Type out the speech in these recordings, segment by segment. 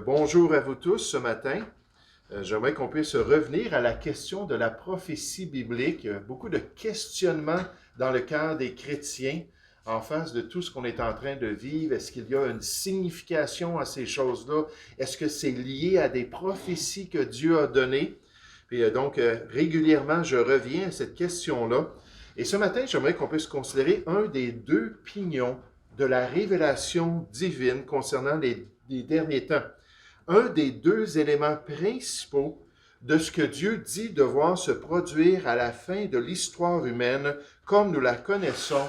Bonjour à vous tous ce matin. J'aimerais qu'on puisse revenir à la question de la prophétie biblique. Il y a beaucoup de questionnements dans le cœur des chrétiens en face de tout ce qu'on est en train de vivre. Est-ce qu'il y a une signification à ces choses-là? Est-ce que c'est lié à des prophéties que Dieu a données? Puis donc, régulièrement, je reviens à cette question-là. Et ce matin, j'aimerais qu'on puisse considérer un des deux pignons de la révélation divine concernant les derniers temps. Un des deux éléments principaux de ce que Dieu dit devoir se produire à la fin de l'histoire humaine comme nous la connaissons,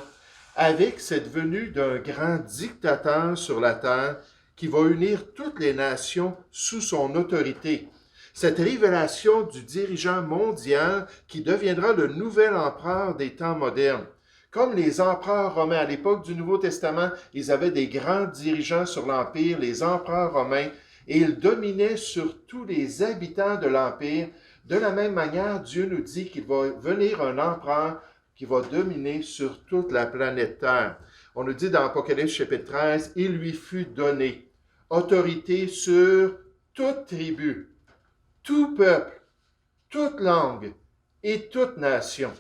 avec cette venue d'un grand dictateur sur la terre qui va unir toutes les nations sous son autorité. Cette révélation du dirigeant mondial qui deviendra le nouvel empereur des temps modernes. Comme les empereurs romains, à l'époque du Nouveau Testament, ils avaient des grands dirigeants sur l'Empire, les empereurs romains, et ils dominaient sur tous les habitants de l'Empire. De la même manière, Dieu nous dit qu'il va venir un empereur qui va dominer sur toute la planète Terre. On nous dit dans Apocalypse chapitre 13, « Il lui fut donné autorité sur toute tribu, tout peuple, toute langue et toute nation.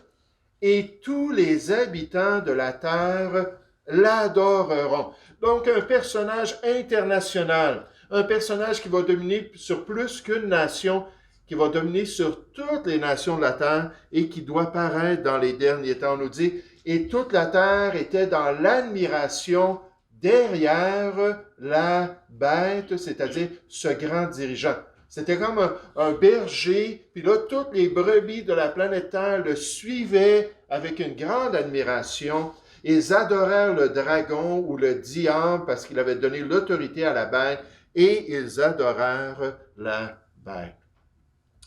Et tous les habitants de la terre l'adoreront. » Donc, un personnage international, un personnage qui va dominer sur plus qu'une nation, qui va dominer sur toutes les nations de la terre et qui doit paraître dans les derniers temps. On nous dit, et toute la terre était dans l'admiration derrière la bête, c'est-à-dire ce grand dirigeant. C'était comme un berger, puis là, toutes les brebis de la planète Terre le suivaient avec une grande admiration. Ils adorèrent le dragon ou le diable parce qu'il avait donné l'autorité à la bête, et ils adorèrent la bête.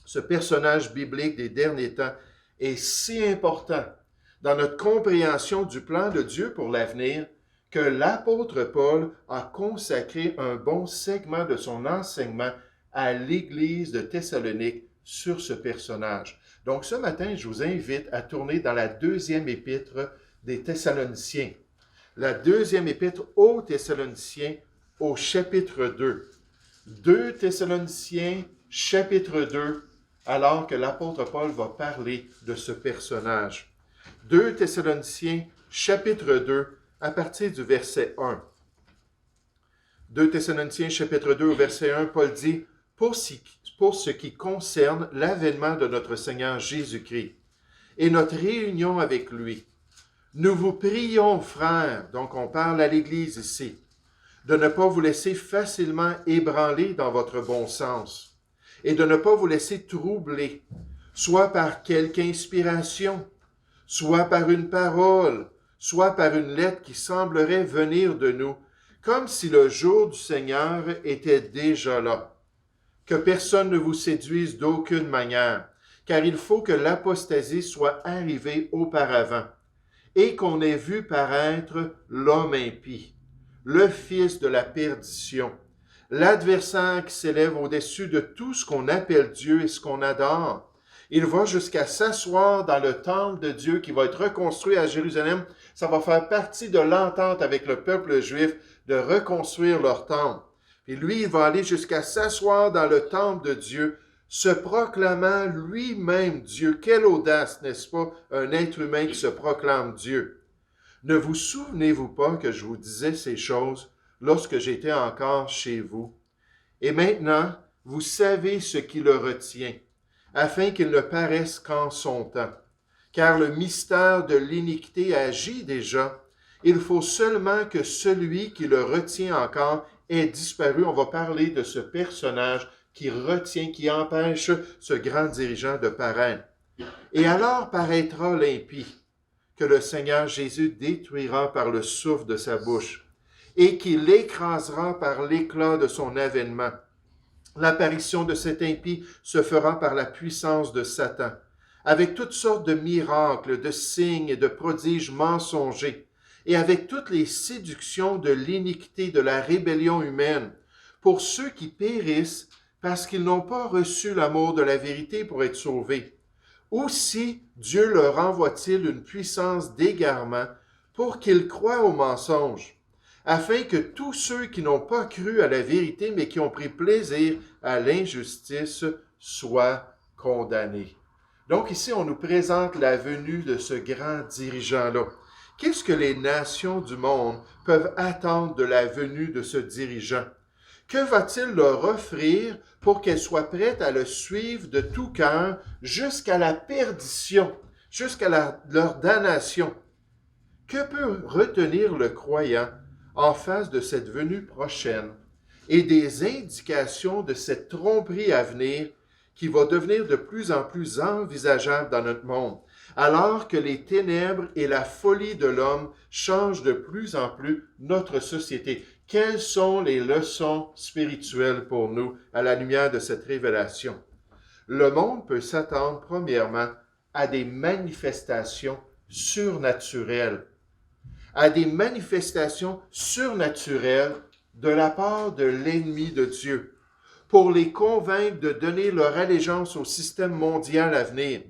Ce personnage biblique des derniers temps est si important dans notre compréhension du plan de Dieu pour l'avenir que l'apôtre Paul a consacré un bon segment de son enseignement à l'Église de Thessalonique sur ce personnage. Donc ce matin, je vous invite à tourner dans la deuxième épître des Thessaloniciens. La deuxième épître aux Thessaloniciens au chapitre 2. 2 Thessaloniciens, chapitre 2, alors que l'apôtre Paul va parler de ce personnage. 2 Thessaloniciens, chapitre 2, à partir du verset 1. 2 Thessaloniciens, chapitre 2, au verset 1, Paul dit « Pour ce qui concerne l'avènement de notre Seigneur Jésus-Christ et notre réunion avec lui, nous vous prions, frères, » donc on parle à l'Église ici, « de ne pas vous laisser facilement ébranler dans votre bon sens et de ne pas vous laisser troubler, soit par quelque inspiration, soit par une parole, soit par une lettre qui semblerait venir de nous, comme si le jour du Seigneur était déjà là. Que personne ne vous séduise d'aucune manière, car il faut que l'apostasie soit arrivée auparavant, et qu'on ait vu paraître l'homme impie, le fils de la perdition, l'adversaire qui s'élève au-dessus de tout ce qu'on appelle Dieu et ce qu'on adore. Il va jusqu'à s'asseoir dans le temple de Dieu qui va être reconstruit à Jérusalem. Ça va faire partie de l'entente avec le peuple juif de reconstruire leur temple. Et lui, il va aller jusqu'à s'asseoir dans le temple de Dieu, se proclamant lui-même Dieu. Quelle audace, n'est-ce pas, un être humain qui se proclame Dieu. Ne vous souvenez-vous pas que je vous disais ces choses lorsque j'étais encore chez vous? Et maintenant, vous savez ce qui le retient, afin qu'il ne paraisse qu'en son temps. Car le mystère de l'iniquité agit déjà. Il faut seulement que celui qui le retient encore ait disparu. On va parler de ce personnage qui retient, qui empêche ce grand dirigeant de paraître. Et alors paraîtra l'impie, que le Seigneur Jésus détruira par le souffle de sa bouche, et qu'il écrasera par l'éclat de son avènement. L'apparition de cet impie se fera par la puissance de Satan, avec toutes sortes de miracles, de signes et de prodiges mensongers, et avec toutes les séductions de l'iniquité de la rébellion humaine, pour ceux qui périssent parce qu'ils n'ont pas reçu l'amour de la vérité pour être sauvés. Aussi, Dieu leur envoie-t-il une puissance d'égarement pour qu'ils croient au mensonge, afin que tous ceux qui n'ont pas cru à la vérité, mais qui ont pris plaisir à l'injustice, soient condamnés. Donc ici, on nous présente la venue de ce grand dirigeant-là. Qu'est-ce que les nations du monde peuvent attendre de la venue de ce dirigeant? Que va-t-il leur offrir pour qu'elles soient prêtes à le suivre de tout cœur jusqu'à la perdition, jusqu'à leur damnation? Que peut retenir le croyant en face de cette venue prochaine et des indications de cette tromperie à venir qui va devenir de plus en plus envisageable dans notre monde, alors que les ténèbres et la folie de l'homme changent de plus en plus notre société? Quelles sont les leçons spirituelles pour nous à la lumière de cette révélation? Le monde peut s'attendre, premièrement, à des manifestations surnaturelles, à des manifestations surnaturelles de la part de l'ennemi de Dieu, pour les convaincre de donner leur allégeance au système mondial à venir,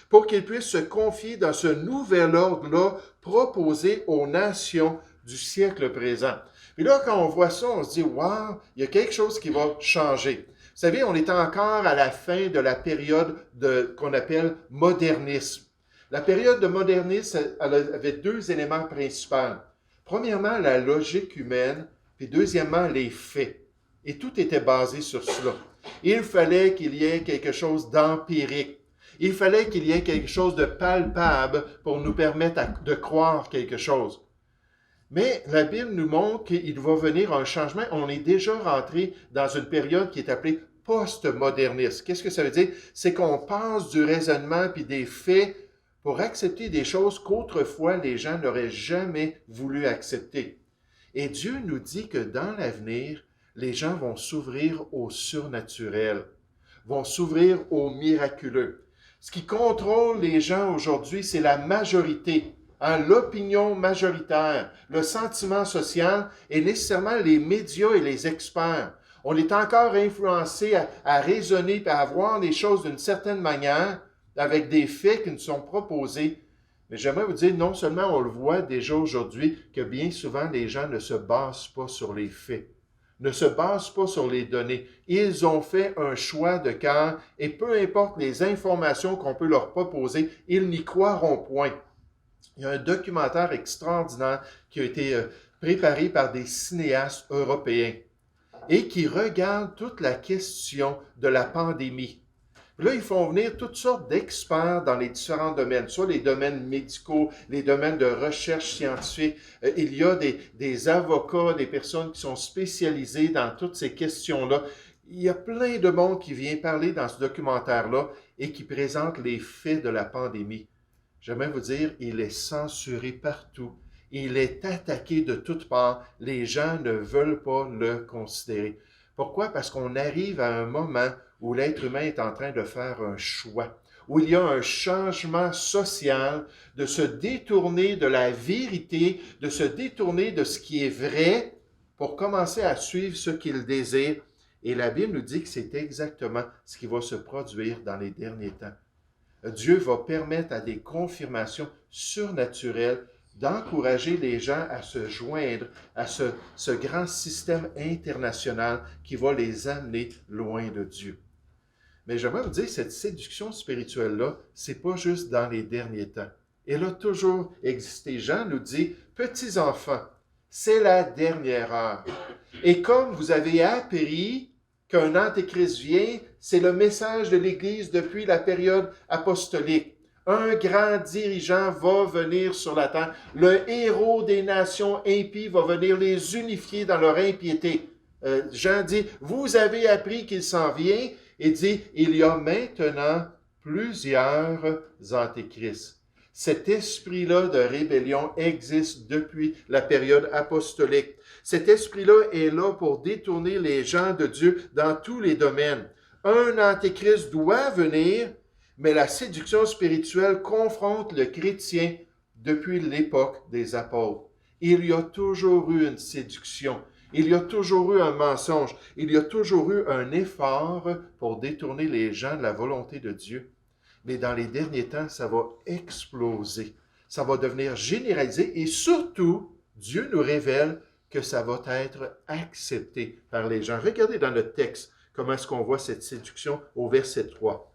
pour qu'ils puissent se confier dans ce nouvel ordre-là proposé aux nations du siècle présent. Et là, quand on voit ça, on se dit, wow, il y a quelque chose qui va changer. Vous savez, on est encore à la fin de la période qu'on appelle modernisme. La période de modernisme avait deux éléments principaux. Premièrement, la logique humaine, puis deuxièmement, les faits. Et tout était basé sur cela. Il fallait qu'il y ait quelque chose d'empirique. Il fallait qu'il y ait quelque chose de palpable pour nous permettre de croire quelque chose. Mais la Bible nous montre qu'il va venir un changement. On est déjà rentré dans une période qui est appelée post-moderniste. Qu'est-ce que ça veut dire? C'est qu'on passe du raisonnement puis des faits pour accepter des choses qu'autrefois les gens n'auraient jamais voulu accepter. Et Dieu nous dit que dans l'avenir, les gens vont s'ouvrir au surnaturel, vont s'ouvrir au miraculeux. Ce qui contrôle les gens aujourd'hui, c'est la majorité, l'opinion majoritaire, le sentiment social et nécessairement les médias et les experts. On est encore influencé à raisonner et à voir les choses d'une certaine manière avec des faits qui nous sont proposés. Mais j'aimerais vous dire, non seulement on le voit déjà aujourd'hui, que bien souvent les gens ne se basent pas sur les faits, ne se basent pas sur les données. Ils ont fait un choix de cœur et peu importe les informations qu'on peut leur proposer, ils n'y croiront point. Il y a un documentaire extraordinaire qui a été préparé par des cinéastes européens et qui regarde toute la question de la pandémie. Là, ils font venir toutes sortes d'experts dans les différents domaines, soit les domaines médicaux, les domaines de recherche scientifique. Il y a des avocats, des personnes qui sont spécialisées dans toutes ces questions-là. Il y a plein de monde qui vient parler dans ce documentaire-là et qui présente les faits de la pandémie. J'aimerais vous dire, il est censuré partout. Il est attaqué de toutes parts. Les gens ne veulent pas le considérer. Pourquoi? Parce qu'on arrive à un moment où l'être humain est en train de faire un choix, où il y a un changement social, de se détourner de la vérité, de se détourner de ce qui est vrai pour commencer à suivre ce qu'il désire. Et la Bible nous dit que c'est exactement ce qui va se produire dans les derniers temps. Dieu va permettre à des confirmations surnaturelles d'encourager les gens à se joindre à ce grand système international qui va les amener loin de Dieu. Mais j'aimerais vous dire, cette séduction spirituelle-là, c'est pas juste dans les derniers temps. Elle a toujours existé. Jean nous dit, petits enfants, c'est la dernière heure. Et comme vous avez appris qu'un antéchrist vient, c'est le message de l'Église depuis la période apostolique. Un grand dirigeant va venir sur la terre. Le héros des nations impies va venir les unifier dans leur impiété. Jean dit, vous avez appris qu'il s'en vient, et dit, il y a maintenant plusieurs antéchrists. Cet esprit-là de rébellion existe depuis la période apostolique. Cet esprit-là est là pour détourner les gens de Dieu dans tous les domaines. Un antéchrist doit venir, mais la séduction spirituelle confronte le chrétien depuis l'époque des apôtres. Il y a toujours eu une séduction. Il y a toujours eu un mensonge. Il y a toujours eu un effort pour détourner les gens de la volonté de Dieu. Mais dans les derniers temps, ça va exploser. Ça va devenir généralisé et surtout, Dieu nous révèle que ça va être accepté par les gens. Regardez dans le texte comment est-ce qu'on voit cette séduction au verset 3.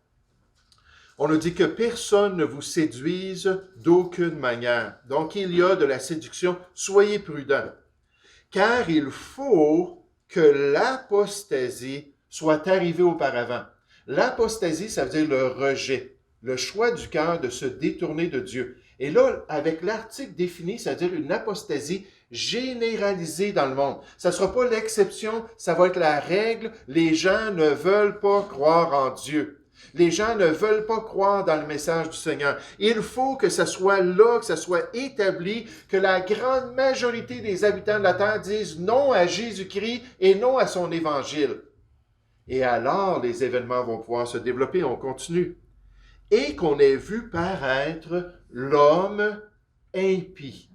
On nous dit que personne ne vous séduise d'aucune manière. Donc, il y a de la séduction. Soyez prudents, car il faut que l'apostasie soit arrivée auparavant. L'apostasie, ça veut dire le rejet, le choix du cœur de se détourner de Dieu. Et là, avec l'article défini, ça veut dire une apostasie généralisée dans le monde. Ça ne sera pas l'exception, ça va être la règle. Les gens ne veulent pas croire en Dieu. Les gens ne veulent pas croire dans le message du Seigneur. Il faut que ça soit là, que ça soit établi, que la grande majorité des habitants de la terre disent non à Jésus-Christ et non à son évangile. Et alors, les événements vont pouvoir se développer. On continue. Et qu'on ait vu paraître l'homme impie,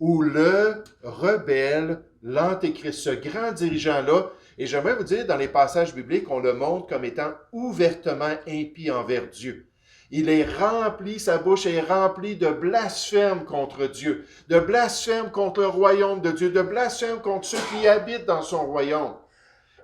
ou le rebelle, l'antéchrist, ce grand dirigeant-là. Et j'aimerais vous dire, dans les passages bibliques, on le montre comme étant ouvertement impie envers Dieu. Il est rempli, sa bouche est remplie de blasphème contre Dieu, de blasphème contre le royaume de Dieu, de blasphème contre ceux qui habitent dans son royaume.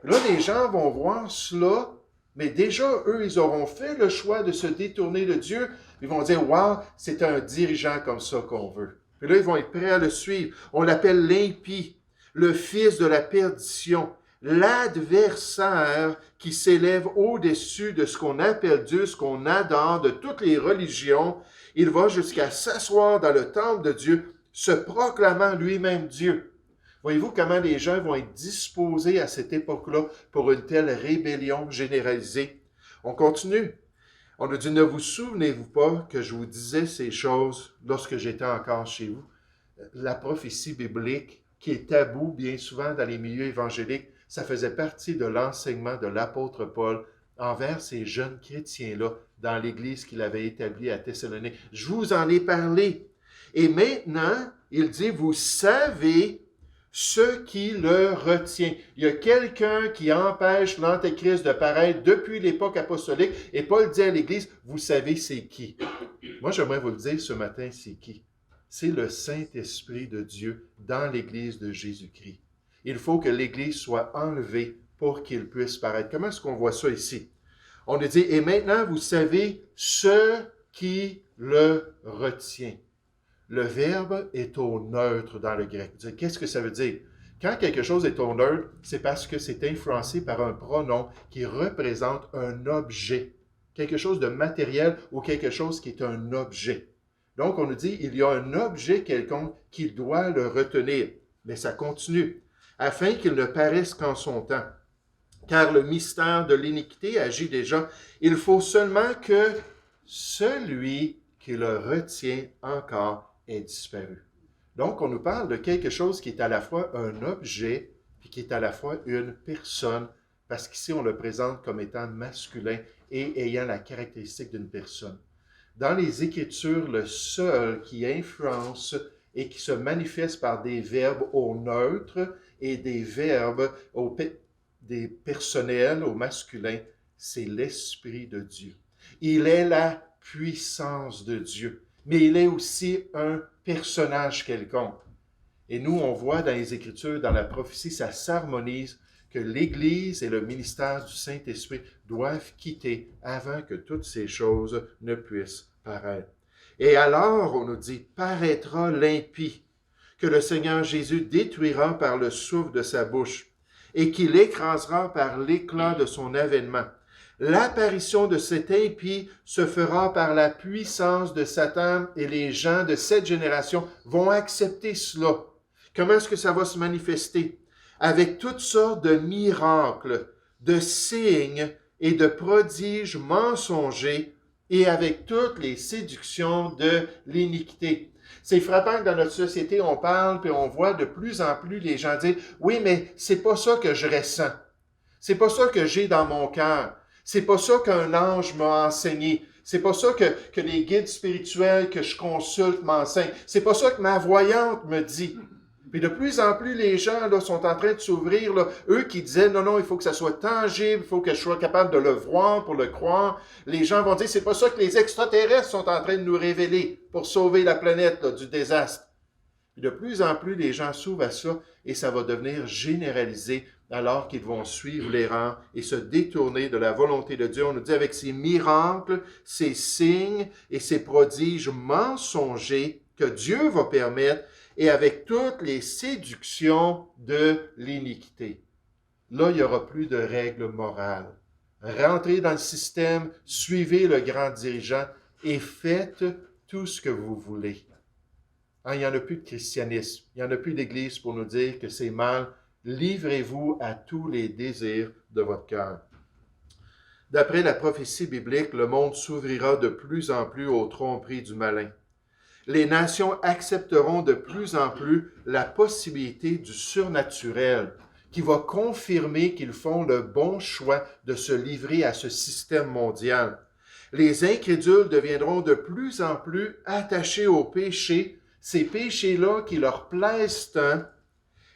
Là, les gens vont voir cela, mais déjà, eux, ils auront fait le choix de se détourner de Dieu. Ils vont dire, « Wow, c'est un dirigeant comme ça qu'on veut. » Puis là, ils vont être prêts à le suivre. On l'appelle l'impie, le fils de la perdition, l'adversaire qui s'élève au-dessus de ce qu'on appelle Dieu, ce qu'on adore, de toutes les religions. Il va jusqu'à s'asseoir dans le temple de Dieu, se proclamant lui-même Dieu. Voyez-vous comment les gens vont être disposés à cette époque-là pour une telle rébellion généralisée? On continue. On nous dit, ne vous souvenez-vous pas que je vous disais ces choses lorsque j'étais encore chez vous? La prophétie biblique, qui est taboue bien souvent dans les milieux évangéliques, ça faisait partie de l'enseignement de l'apôtre Paul envers ces jeunes chrétiens-là dans l'Église qu'il avait établie à Thessalonique. Je vous en ai parlé. Et maintenant, il dit, vous savez ce qui le retient. Il y a quelqu'un qui empêche l'Antéchrist de paraître depuis l'époque apostolique. Et Paul dit à l'Église, vous savez c'est qui? Moi, j'aimerais vous le dire ce matin, c'est qui? C'est le Saint-Esprit de Dieu dans l'Église de Jésus-Christ. Il faut que l'Église soit enlevée pour qu'il puisse paraître. Comment est-ce qu'on voit ça ici? On nous dit, et maintenant, vous savez ce qui le retient. Le verbe est au neutre dans le grec. Qu'est-ce que ça veut dire? Quand quelque chose est au neutre, c'est parce que c'est influencé par un pronom qui représente un objet, quelque chose de matériel ou quelque chose qui est un objet. Donc, on nous dit, il y a un objet quelconque qui doit le retenir. Mais ça continue. Afin qu'il ne paraisse qu'en son temps. Car le mystère de l'iniquité agit déjà. Il faut seulement que celui qui le retient encore ait disparu. Donc, on nous parle de quelque chose qui est à la fois un objet puis qui est à la fois une personne, parce qu'ici, on le présente comme étant masculin et ayant la caractéristique d'une personne. Dans les Écritures, le seul qui influence et qui se manifeste par des verbes au neutre et des verbes des personnels au masculin, c'est l'Esprit de Dieu. Il est la puissance de Dieu, mais il est aussi un personnage quelconque. Et nous, on voit dans les Écritures, dans la prophétie, ça s'harmonise que l'Église et le ministère du Saint-Esprit doivent quitter avant que toutes ces choses ne puissent paraître. Et alors, on nous dit, paraîtra l'impie, que le Seigneur Jésus détruira par le souffle de sa bouche, et qu'il écrasera par l'éclat de son avènement. L'apparition de cet impie se fera par la puissance de Satan, et les gens de cette génération vont accepter cela. Comment est-ce que ça va se manifester? Avec toutes sortes de miracles, de signes et de prodiges mensongers, et avec toutes les séductions de l'iniquité. C'est frappant que dans notre société, on parle puis on voit de plus en plus les gens dire « Oui, mais c'est pas ça que je ressens. C'est pas ça que j'ai dans mon cœur. C'est pas ça qu'un ange m'a enseigné. C'est pas ça que les guides spirituels que je consulte m'enseignent. C'est pas ça que ma voyante me dit. » Puis de plus en plus, les gens là, sont en train de s'ouvrir. Là. Eux qui disaient, non, il faut que ça soit tangible, il faut que je sois capable de le voir pour le croire. Les gens vont dire, c'est pas ça que les extraterrestres sont en train de nous révéler pour sauver la planète là, du désastre. Puis de plus en plus, les gens s'ouvrent à ça et ça va devenir généralisé alors qu'ils vont suivre les rangs et se détourner de la volonté de Dieu. On nous dit avec ces miracles, ces signes et ces prodiges mensongers que Dieu va permettre et avec toutes les séductions de l'iniquité. Là, il n'y aura plus de règles morales. Rentrez dans le système, suivez le grand dirigeant et faites tout ce que vous voulez. Il n'y en a plus de christianisme, il n'y en a plus d'église pour nous dire que c'est mal. Livrez-vous à tous les désirs de votre cœur. D'après la prophétie biblique, le monde s'ouvrira de plus en plus aux tromperies du malin. Les nations accepteront de plus en plus la possibilité du surnaturel, qui va confirmer qu'ils font le bon choix de se livrer à ce système mondial. Les incrédules deviendront de plus en plus attachés au péché, ces péchés-là qui leur plaisent tant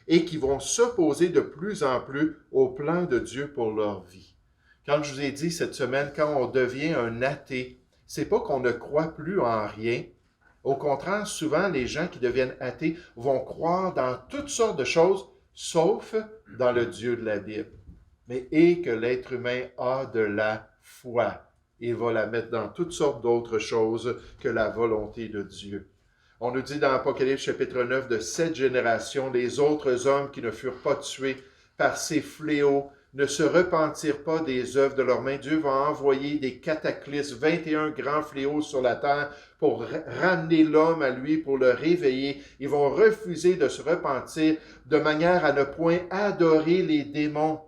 et qui vont s'opposer de plus en plus au plan de Dieu pour leur vie. Quand je vous ai dit cette semaine, quand on devient un athée, c'est pas qu'on ne croit plus en rien. Au contraire, souvent, les gens qui deviennent athées vont croire dans toutes sortes de choses, sauf dans le Dieu de la Bible. Mais et que l'être humain a de la foi. Il va la mettre dans toutes sortes d'autres choses que la volonté de Dieu. On nous dit dans Apocalypse chapitre 9 de cette génération, les autres hommes qui ne furent pas tués par ces fléaux ne se repentirent pas des œuvres de leurs mains. Dieu va envoyer des cataclysmes, 21 grands fléaux sur la terre pour ramener l'homme à lui, pour le réveiller. Ils vont refuser de se repentir de manière à ne point adorer les démons.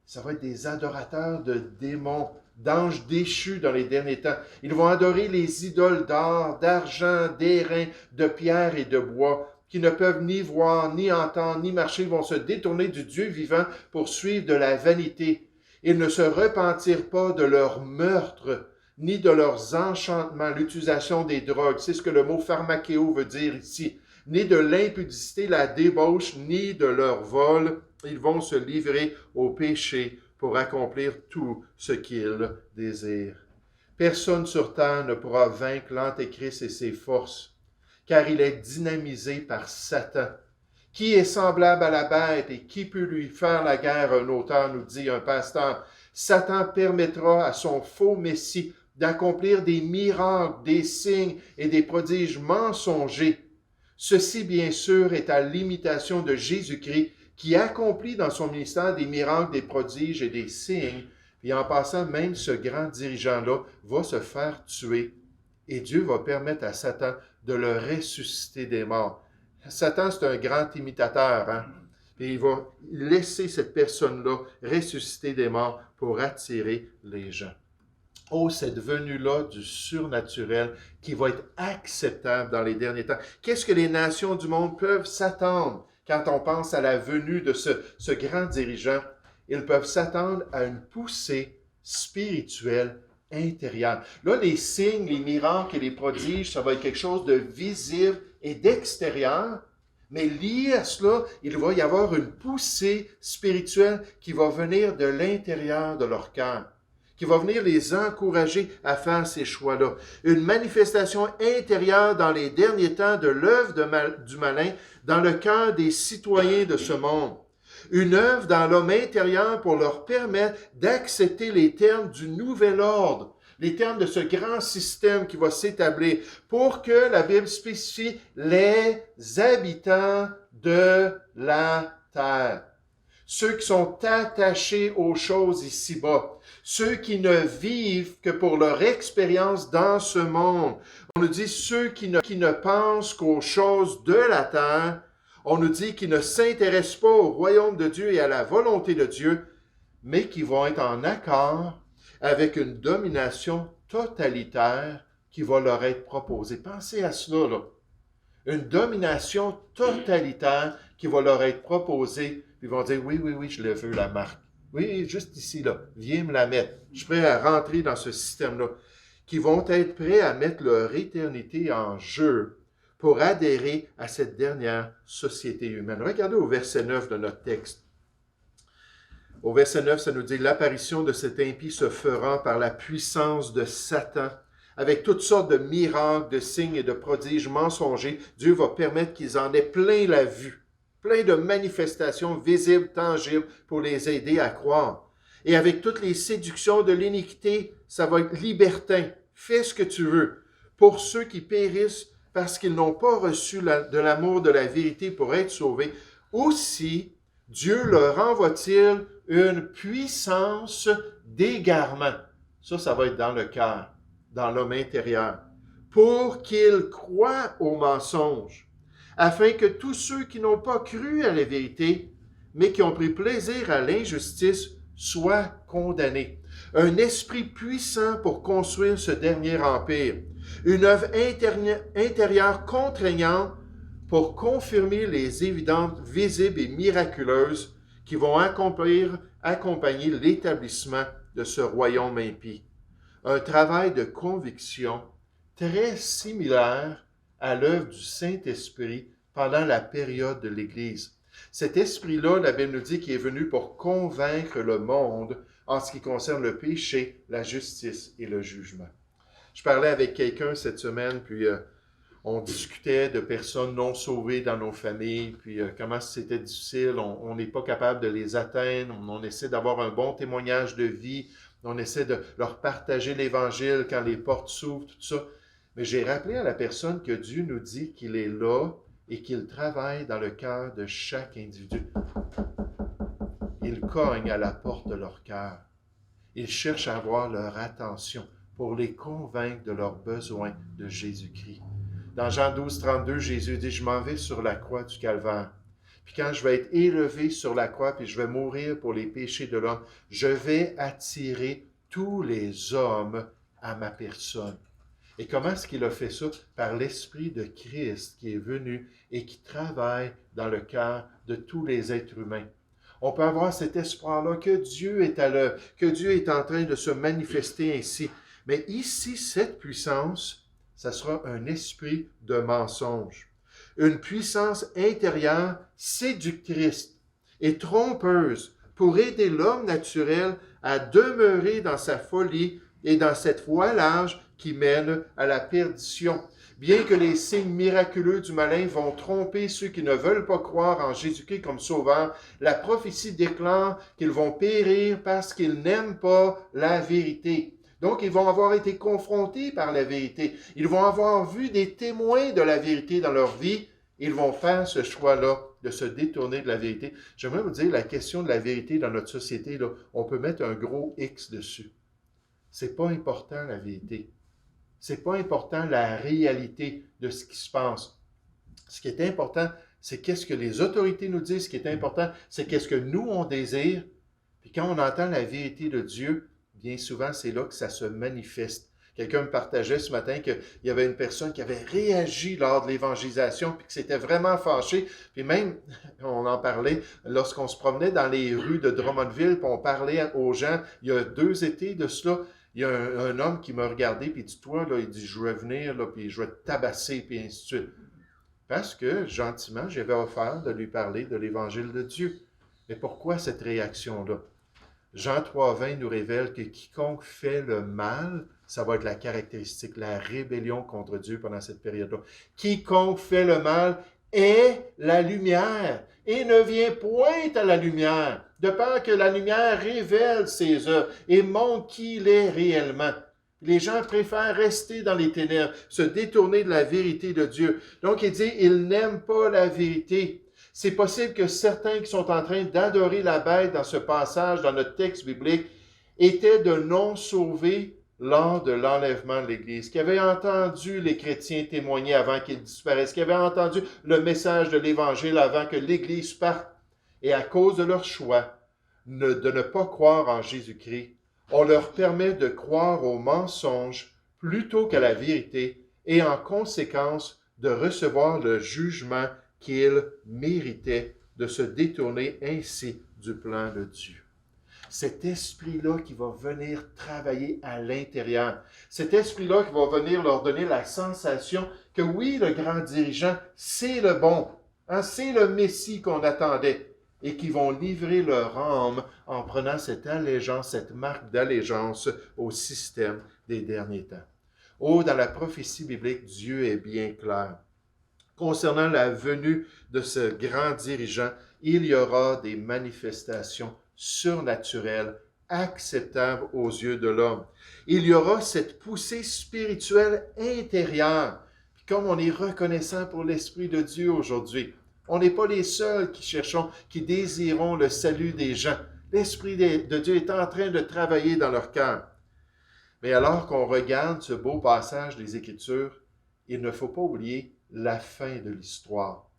Ça va être des adorateurs de démons, d'anges déchus dans les derniers temps. Ils vont adorer les idoles d'or, d'argent, d'airain, de pierre et de bois, qui ne peuvent ni voir, ni entendre, ni marcher, vont se détourner du Dieu vivant pour suivre de la vanité. Ils ne se repentirent pas de leurs meurtres, ni de leurs enchantements, l'utilisation des drogues. C'est ce que le mot pharmakéo veut dire ici. Ni de l'impudicité, la débauche, ni de leur vol. Ils vont se livrer au péché pour accomplir tout ce qu'ils désirent. Personne sur terre ne pourra vaincre l'Antéchrist et ses forces, car il est dynamisé par Satan. Qui est semblable à la bête et qui peut lui faire la guerre, un auteur nous dit, un pasteur. Satan permettra à son faux Messie d'accomplir des miracles, des signes et des prodiges mensongers. Ceci, bien sûr, est à l'imitation de Jésus-Christ qui accomplit dans son ministère des miracles, des prodiges et des signes. Puis en passant, même ce grand dirigeant-là va se faire tuer. Et Dieu va permettre à Satan de le ressusciter des morts. Satan, c'est un grand imitateur, hein? Et il va laisser cette personne-là ressusciter des morts pour attirer les gens. Oh, cette venue-là du surnaturel qui va être acceptable dans les derniers temps. Qu'est-ce que les nations du monde peuvent s'attendre quand on pense à la venue de ce grand dirigeant? Ils peuvent s'attendre à une poussée spirituelle intérieure. Là, les signes, les miracles et les prodiges, ça va être quelque chose de visible et d'extérieur, mais lié à cela, il va y avoir une poussée spirituelle qui va venir de l'intérieur de leur cœur, qui va venir les encourager à faire ces choix-là. Une manifestation intérieure dans les derniers temps de l'œuvre du malin dans le cœur des citoyens de ce monde. Une œuvre dans l'homme intérieur pour leur permettre d'accepter les termes du nouvel ordre, les termes de ce grand système qui va s'établir pour que la Bible spécifie les habitants de la terre. Ceux qui sont attachés aux choses ici-bas, ceux qui ne vivent que pour leur expérience dans ce monde. On nous dit ceux qui ne pensent qu'aux choses de la terre. On nous dit qu'ils ne s'intéressent pas au royaume de Dieu et à la volonté de Dieu, mais qui vont être en accord avec une domination totalitaire qui va leur être proposée. Pensez à cela, là. Une domination totalitaire qui va leur être proposée. Ils vont dire, oui, je le veux, la marque. Oui, juste ici, là. Viens me la mettre. Je suis prêt à rentrer dans ce système-là. Qui vont être prêts à mettre leur éternité en jeu pour adhérer à cette dernière société humaine. Regardez au verset 9 de notre texte. Au verset 9, ça nous dit « L'apparition de cet impie se fera par la puissance de Satan, avec toutes sortes de miracles, de signes et de prodiges mensongers. Dieu va permettre qu'ils en aient plein la vue, plein de manifestations visibles, tangibles, pour les aider à croire. Et avec toutes les séductions de l'iniquité, ça va être libertin. Fais ce que tu veux. Pour ceux qui périssent parce qu'ils n'ont pas reçu de l'amour de la vérité pour être sauvés, aussi Dieu leur envoie-t-il une puissance d'égarement. Ça va être dans le cœur, dans l'homme intérieur, pour qu'ils croient au mensonge, afin que tous ceux qui n'ont pas cru à la vérité, mais qui ont pris plaisir à l'injustice, soient condamnés. Un esprit puissant pour construire ce dernier empire. Une œuvre intérieure contraignante pour confirmer les évidentes visibles et miraculeuses qui vont accompagner l'établissement de ce royaume impie. Un travail de conviction très similaire à l'œuvre du Saint-Esprit pendant la période de l'Église. Cet esprit-là, la Bible nous dit qu'il est venu pour convaincre le monde en ce qui concerne le péché, la justice et le jugement. Je parlais avec quelqu'un cette semaine, puis on discutait de personnes non sauvées dans nos familles, puis comment c'était difficile, on n'est pas capable de les atteindre, on essaie d'avoir un bon témoignage de vie, on essaie de leur partager l'Évangile quand les portes s'ouvrent, tout ça. Mais j'ai rappelé à la personne que Dieu nous dit qu'il est là et qu'il travaille dans le cœur de chaque individu. Il cogne à la porte de leur cœur. Il cherche à avoir leur attention pour les convaincre de leurs besoins de Jésus-Christ. Dans Jean 12, 32, Jésus dit, « Je m'en vais sur la croix du calvaire. Puis quand je vais être élevé sur la croix, puis je vais mourir pour les péchés de l'homme, je vais attirer tous les hommes à ma personne. » Et comment est-ce qu'il a fait ça? Par l'Esprit de Christ qui est venu et qui travaille dans le cœur de tous les êtres humains. On peut avoir cet espoir-là que Dieu est à l'œuvre, que Dieu est en train de se manifester ainsi. Mais ici, cette puissance, ça sera un esprit de mensonge. Une puissance intérieure séductrice et trompeuse pour aider l'homme naturel à demeurer dans sa folie et dans cette voie large qui mène à la perdition. Bien que les signes miraculeux du malin vont tromper ceux qui ne veulent pas croire en Jésus-Christ comme sauveur, la prophétie déclare qu'ils vont périr parce qu'ils n'aiment pas la vérité. Donc, ils vont avoir été confrontés par la vérité. Ils vont avoir vu des témoins de la vérité dans leur vie. Ils vont faire ce choix-là de se détourner de la vérité. J'aimerais vous dire, la question de la vérité dans notre société, là, on peut mettre un gros X dessus. C'est pas important, la vérité. C'est pas important, la réalité de ce qui se passe. Ce qui est important, c'est qu'est-ce que les autorités nous disent. Ce qui est important, c'est qu'est-ce que nous, on désire. Puis quand on entend la vérité de Dieu, bien souvent, c'est là que ça se manifeste. Quelqu'un me partageait ce matin qu'il y avait une personne qui avait réagi lors de l'évangélisation, puis que c'était vraiment fâché. Puis même, on en parlait, lorsqu'on se promenait dans les rues de Drummondville, puis on parlait aux gens, il y a 2 étés de cela, il y a un homme qui m'a regardé, puis il dit, toi, là, il dit, je vais venir, là, puis je vais te tabasser, puis ainsi de suite. Parce que, gentiment, j'avais offert de lui parler de l'Évangile de Dieu. Mais pourquoi cette réaction-là? Jean 3,20 nous révèle que quiconque fait le mal, ça va être la caractéristique, la rébellion contre Dieu pendant cette période-là. Quiconque fait le mal est la lumière et ne vient point à la lumière, de peur que la lumière révèle ses œuvres et montre qui il est réellement. Les gens préfèrent rester dans les ténèbres, se détourner de la vérité de Dieu. Donc, il dit, ils n'aiment pas la vérité. C'est possible que certains qui sont en train d'adorer la bête dans ce passage, dans notre texte biblique, étaient de non-sauvés lors de l'enlèvement de l'Église, qui avaient entendu les chrétiens témoigner avant qu'ils disparaissent, qui avaient entendu le message de l'Évangile avant que l'Église parte. Et à cause de leur choix de ne pas croire en Jésus-Christ, on leur permet de croire au mensonge plutôt qu'à la vérité et en conséquence de recevoir le jugement qu'ils méritaient, de se détourner ainsi du plan de Dieu. Cet esprit-là qui va venir travailler à l'intérieur, cet esprit-là qui va venir leur donner la sensation que oui, le grand dirigeant, c'est le bon, hein, c'est le Messie qu'on attendait, et qui vont livrer leur âme en prenant cette allégeance, cette marque d'allégeance au système des derniers temps. Oh, dans la prophétie biblique, Dieu est bien clair. Concernant la venue de ce grand dirigeant, il y aura des manifestations surnaturelles acceptables aux yeux de l'homme. Il y aura cette poussée spirituelle intérieure. Puis comme on est reconnaissant pour l'Esprit de Dieu aujourd'hui, on n'est pas les seuls qui cherchons, qui désirons le salut des gens. L'Esprit de Dieu est en train de travailler dans leur cœur. Mais alors qu'on regarde ce beau passage des Écritures, il ne faut pas oublier la fin de l'histoire.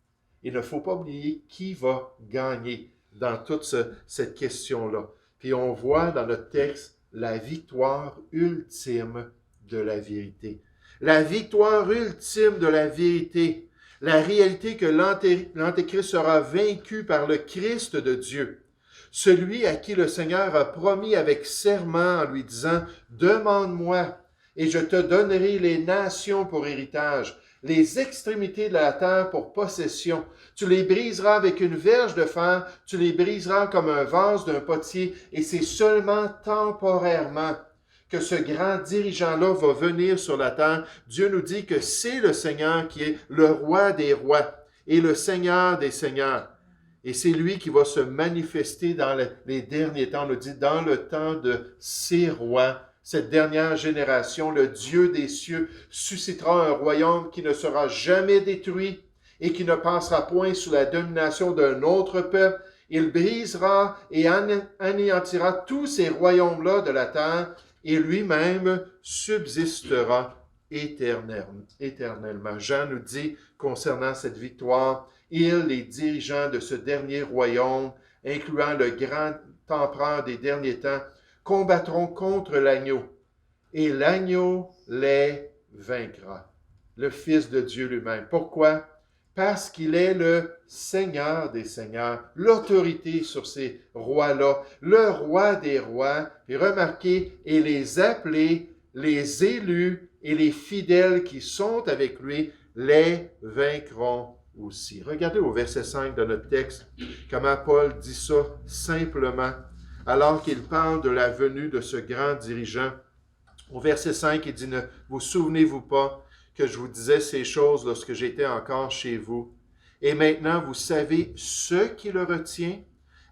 Il ne faut pas oublier qui va gagner dans toute cette question-là. Puis on voit dans notre texte la victoire ultime de la vérité. La victoire ultime de la vérité. La réalité que l'Antéchrist sera vaincu par le Christ de Dieu. Celui à qui le Seigneur a promis avec serment en lui disant « Demande-moi et je te donnerai les nations pour héritage, les extrémités de la terre pour possession. Tu les briseras avec une verge de fer, tu les briseras comme un vase d'un potier, et c'est seulement temporairement que ce grand dirigeant-là va venir sur la terre. Dieu nous dit que c'est le Seigneur qui est le roi des rois et le Seigneur des seigneurs. Et c'est lui qui va se manifester dans les derniers temps. On nous dit dans le temps de ces rois. Cette dernière génération, le Dieu des cieux suscitera un royaume qui ne sera jamais détruit et qui ne passera point sous la domination d'un autre peuple. Il brisera et anéantira tous ces royaumes-là de la terre et lui-même subsistera éternellement. Jean nous dit concernant cette victoire, les dirigeants de ce dernier royaume, incluant le grand empereur des derniers temps, combattront contre l'agneau, et l'agneau les vaincra. Le Fils de Dieu lui-même. Pourquoi? Parce qu'il est le Seigneur des seigneurs, l'autorité sur ces rois-là, le roi des rois. Et remarquez, et les appelés, les élus et les fidèles qui sont avec lui les vaincront aussi. Regardez au verset 5 de notre texte, comment Paul dit ça simplement, alors qu'il parle de la venue de ce grand dirigeant. Au verset 5, il dit, « Ne vous souvenez-vous pas que je vous disais ces choses lorsque j'étais encore chez vous? Et maintenant, vous savez ce qui le retient,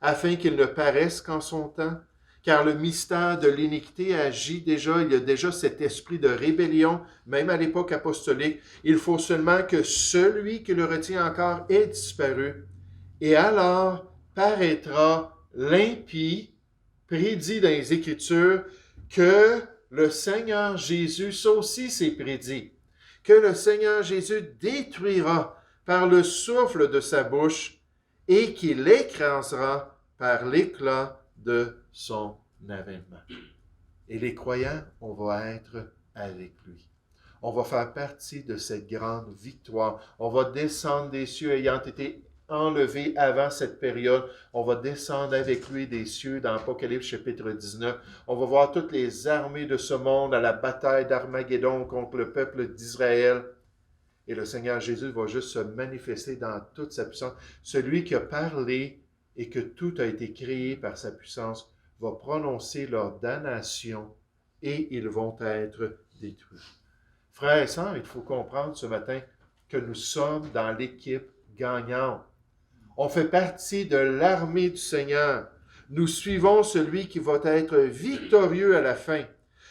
afin qu'il ne paraisse qu'en son temps? Car le mystère de l'iniquité agit déjà, il y a déjà cet esprit de rébellion, même à l'époque apostolique. Il faut seulement que celui qui le retient encore ait disparu. Et alors paraîtra l'impie, prédit dans les Écritures, que le Seigneur Jésus, ça aussi c'est prédit, que le Seigneur Jésus détruira par le souffle de sa bouche et qu'il écrasera par l'éclat de son avènement. Et les croyants, on va être avec lui. On va faire partie de cette grande victoire. On va descendre des cieux ayant été enlevé avant cette période. On va descendre avec lui des cieux dans Apocalypse chapitre 19. On va voir toutes les armées de ce monde à la bataille d'Armageddon contre le peuple d'Israël. Et le Seigneur Jésus va juste se manifester dans toute sa puissance. Celui qui a parlé et que tout a été créé par sa puissance va prononcer leur damnation et ils vont être détruits. Frères et sœurs, il faut comprendre ce matin que nous sommes dans l'équipe gagnante. On fait partie de l'armée du Seigneur. Nous suivons celui qui va être victorieux à la fin.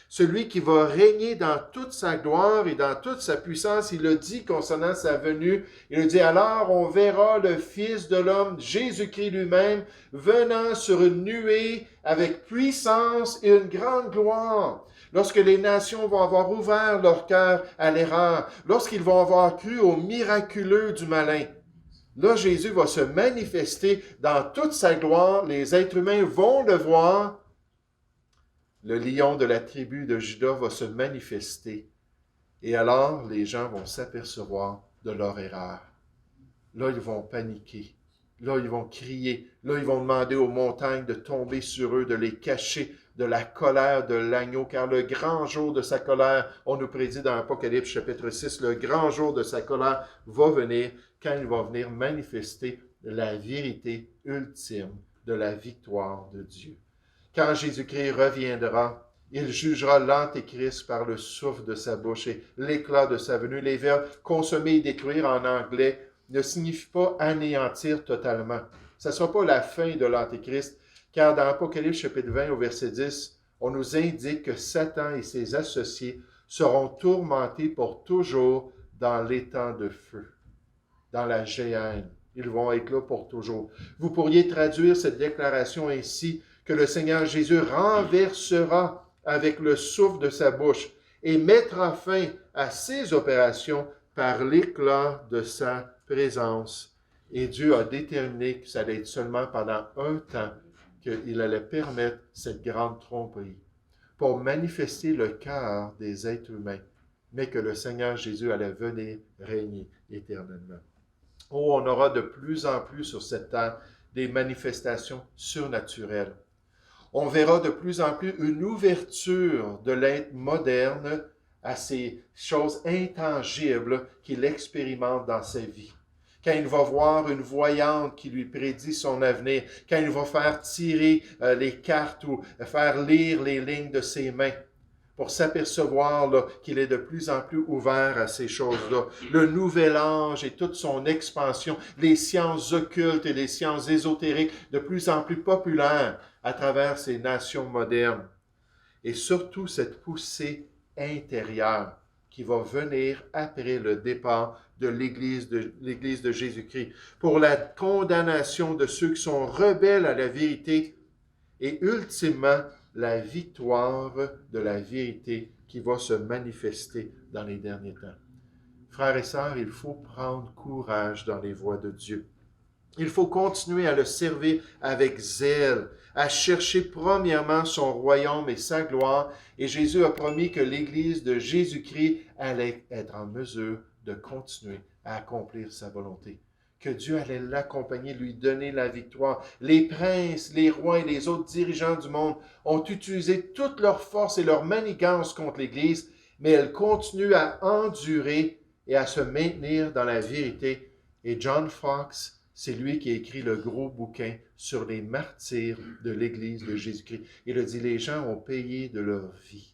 Celui qui va régner dans toute sa gloire et dans toute sa puissance. Il le dit concernant sa venue. Il le dit, alors on verra le Fils de l'homme, Jésus-Christ lui-même, venant sur une nuée avec puissance et une grande gloire. Lorsque les nations vont avoir ouvert leur cœur à l'erreur, lorsqu'ils vont avoir cru au miraculeux du malin, là, Jésus va se manifester dans toute sa gloire. Les êtres humains vont le voir. Le lion de la tribu de Juda va se manifester. Et alors, les gens vont s'apercevoir de leur erreur. Là, ils vont paniquer. Là, ils vont crier. Là, ils vont demander aux montagnes de tomber sur eux, de les cacher de la colère de l'agneau, car le grand jour de sa colère, on nous prédit dans Apocalypse chapitre 6, le grand jour de sa colère va venir quand il va venir manifester la vérité ultime de la victoire de Dieu. Quand Jésus-Christ reviendra, Il jugera l'Antéchrist par le souffle de sa bouche et l'éclat de sa venue. Les verbes consommer et détruire en anglais ne signifient pas anéantir totalement. Ça ne sera pas la fin de l'Antéchrist, car dans Apocalypse chapitre 20 au verset 10, on nous indique que Satan et ses associés seront tourmentés pour toujours dans l'étang de feu, dans la géhenne. Ils vont être là pour toujours. Vous pourriez traduire cette déclaration ainsi que le Seigneur Jésus renversera avec le souffle de sa bouche et mettra fin à ses opérations par l'éclat de sa présence. Et Dieu a déterminé que ça allait être seulement pendant un temps qu'il allait permettre cette grande tromperie pour manifester le cœur des êtres humains, mais que le Seigneur Jésus allait venir régner éternellement. Oh, on aura de plus en plus sur cette terre des manifestations surnaturelles. On verra de plus en plus une ouverture de l'être moderne à ces choses intangibles qu'il expérimente dans sa vie. Quand il va voir une voyante qui lui prédit son avenir, quand il va faire tirer les cartes ou faire lire les lignes de ses mains, pour s'apercevoir là, qu'il est de plus en plus ouvert à ces choses-là. Le nouvel âge et toute son expansion, les sciences occultes et les sciences ésotériques de plus en plus populaires à travers ces nations modernes. Et surtout cette poussée intérieure qui va venir après le départ de l'Église de Jésus-Christ pour la condamnation de ceux qui sont rebelles à la vérité et ultimement la victoire de la vérité qui va se manifester dans les derniers temps. Frères et sœurs, il faut prendre courage dans les voies de Dieu. Il faut continuer à le servir avec zèle, à chercher premièrement son royaume et sa gloire. Et Jésus a promis que l'Église de Jésus-Christ allait être en mesure de continuer à accomplir sa volonté. Que Dieu allait l'accompagner, lui donner la victoire. Les princes, les rois et les autres dirigeants du monde ont utilisé toute leur force et leur manigance contre l'Église, mais elle continue à endurer et à se maintenir dans la vérité. Et John Fox, c'est lui qui a écrit le gros bouquin sur les martyrs de l'Église de Jésus-Christ. Il a dit, les gens ont payé de leur vie.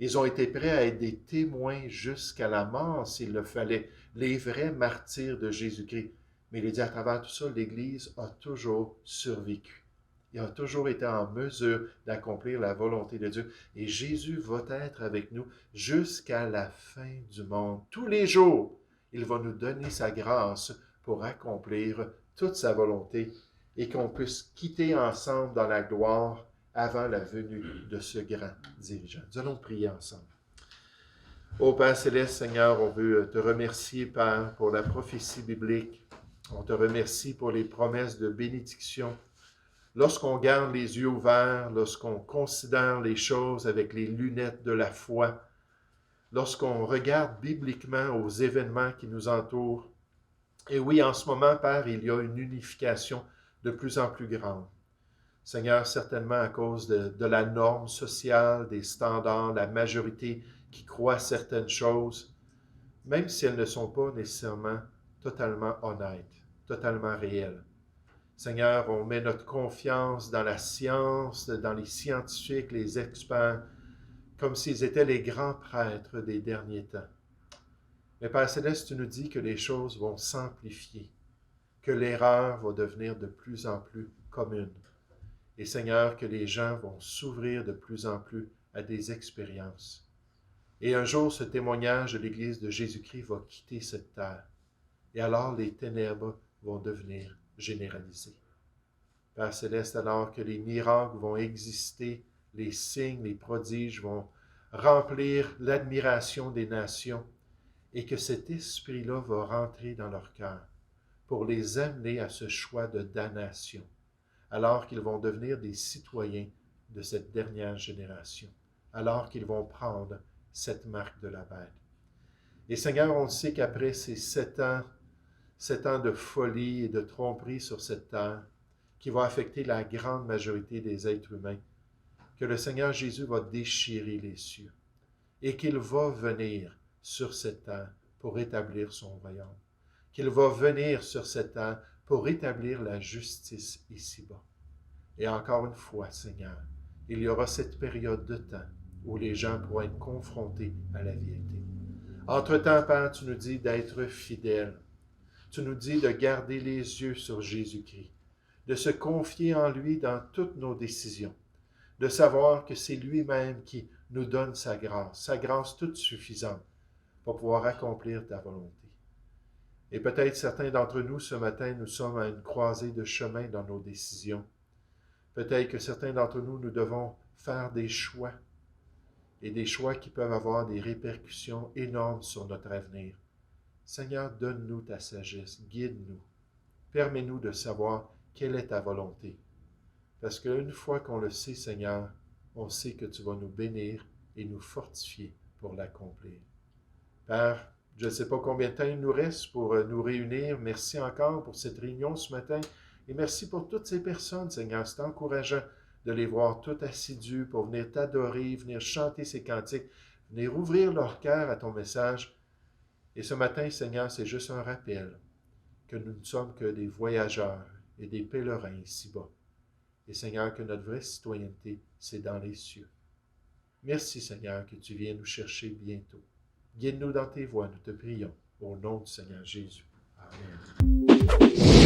Ils ont été prêts à être des témoins jusqu'à la mort s'il le fallait, les vrais martyrs de Jésus-Christ. Mais il dit, à travers tout ça, l'Église a toujours survécu. Il a toujours été en mesure d'accomplir la volonté de Dieu. Et Jésus va être avec nous jusqu'à la fin du monde. Tous les jours, il va nous donner sa grâce pour accomplir toute sa volonté et qu'on puisse quitter ensemble dans la gloire avant la venue de ce grand dirigeant. Nous allons prier ensemble. Ô Père Céleste, Seigneur, on veut te remercier, Père, pour la prophétie biblique. On te remercie pour les promesses de bénédiction. Lorsqu'on garde les yeux ouverts, lorsqu'on considère les choses avec les lunettes de la foi, lorsqu'on regarde bibliquement aux événements qui nous entourent, et oui, en ce moment, Père, il y a une unification de plus en plus grande. Seigneur, certainement à cause de la norme sociale, des standards, la majorité qui croit certaines choses, même si elles ne sont pas nécessairement totalement honnêtes, totalement réelles. Seigneur, on met notre confiance dans la science, dans les scientifiques, les experts, comme s'ils étaient les grands prêtres des derniers temps. Mais Père Céleste, tu nous dis que les choses vont s'amplifier, que l'erreur va devenir de plus en plus commune. Et Seigneur, que les gens vont s'ouvrir de plus en plus à des expériences. Et un jour, ce témoignage de l'Église de Jésus-Christ va quitter cette terre. Et alors, les ténèbres vont devenir généralisées. Père Céleste, alors que les miracles vont exister, les signes, les prodiges vont remplir l'admiration des nations, et que cet esprit-là va rentrer dans leur cœur pour les amener à ce choix de damnation, alors qu'ils vont devenir des citoyens de cette dernière génération, alors qu'ils vont prendre cette marque de la bête. Et Seigneur, on sait qu'après ces 7 ans de folie et de tromperie sur cette terre, qui va affecter la grande majorité des êtres humains, que le Seigneur Jésus va déchirer les cieux et qu'il va venir sur cette terre pour établir son royaume, qu'il va venir sur cette terre pour établir la justice ici-bas. Et encore une fois, Seigneur, il y aura cette période de temps où les gens pourront être confrontés à la vérité. Entre-temps, Père, tu nous dis d'être fidèles. Tu nous dis de garder les yeux sur Jésus-Christ, de se confier en lui dans toutes nos décisions, de savoir que c'est lui-même qui nous donne sa grâce toute suffisante pour pouvoir accomplir ta volonté. Et peut-être certains d'entre nous, ce matin, nous sommes à une croisée de chemin dans nos décisions. Peut-être que certains d'entre nous, nous devons faire des choix, et des choix qui peuvent avoir des répercussions énormes sur notre avenir. Seigneur, donne-nous ta sagesse, guide-nous, permets-nous de savoir quelle est ta volonté. Parce qu'une fois qu'on le sait, Seigneur, on sait que tu vas nous bénir et nous fortifier pour l'accomplir. Père, je ne sais pas combien de temps il nous reste pour nous réunir. Merci encore pour cette réunion ce matin. Et merci pour toutes ces personnes, Seigneur. C'est encourageant de les voir toutes assidues pour venir t'adorer, venir chanter ces cantiques, venir ouvrir leur cœur à ton message. Et ce matin, Seigneur, c'est juste un rappel que nous ne sommes que des voyageurs et des pèlerins ici-bas. Et Seigneur, que notre vraie citoyenneté, c'est dans les cieux. Merci, Seigneur, que tu viens nous chercher bientôt. Guide-nous dans tes voies, nous te prions, au nom du Seigneur Jésus. Amen.